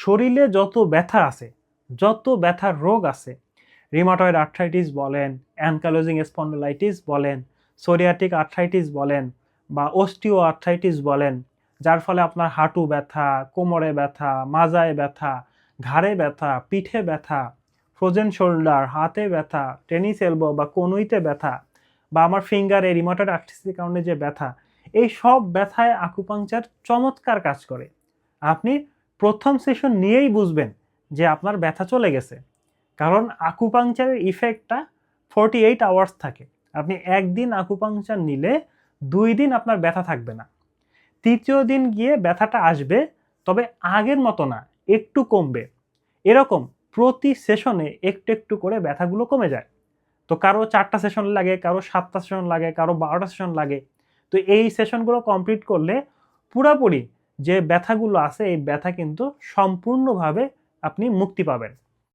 শরীরে যত ব্যথা আছে, যত ব্যথার রোগ আছে, রিমাটয়েড আর্থ্রাইটিস বলেন, অ্যানকালোজিং স্পন্ডিলাইটিস বলেন, সোরিয়াটিক আর্থ্রাইটিস বলেন বা অস্টিও আর্থ্রাইটিস বলেন, যার ফলে আপনার হাঁটু ব্যথা, কোমরে ব্যথা, মাজায় ব্যথা, ঘাড়ে ব্যথা, পিঠে ব্যথা, ফ্রোজেন শোল্ডার, হাতে ব্যথা, টেনিস এলবো বা কনুইতে ব্যথা, বা আমার ফিঙ্গারে রিমাটয়েড আর্থ্রাইটিসের কারণে যে ব্যথা, এই সব ব্যথায় আকুপাংচার চমৎকার কাজ করে। আপনি প্রথম সেশন নিয়েই বুঝবেন যে আপনার ব্যথা চলে গেছে, কারণ আকুপাংচারের ইফেক্টটা 48 আওয়ার্স থাকে। আপনি একদিন আকুপাংচার নিলে 2 দিন আপনার ব্যথা থাকবে না, তৃতীয় দিন গিয়ে ব্যথাটা আসবে, তবে আগের মতো না, একটু কমবে। এরকম প্রতি সেশনে একটু একটু করে ব্যথাগুলো কমে যায়। তো কারো 4টা সেশন লাগে, কারো 7টা সেশন লাগে, কারো 12টা সেশন লাগে। তো এই সেশনগুলো কমপ্লিট করলে পুরাপুরি যে ব্যথাগুলো আছে এই ব্যথা কিন্তু সম্পূর্ণভাবে আপনি মুক্তি পাবেন।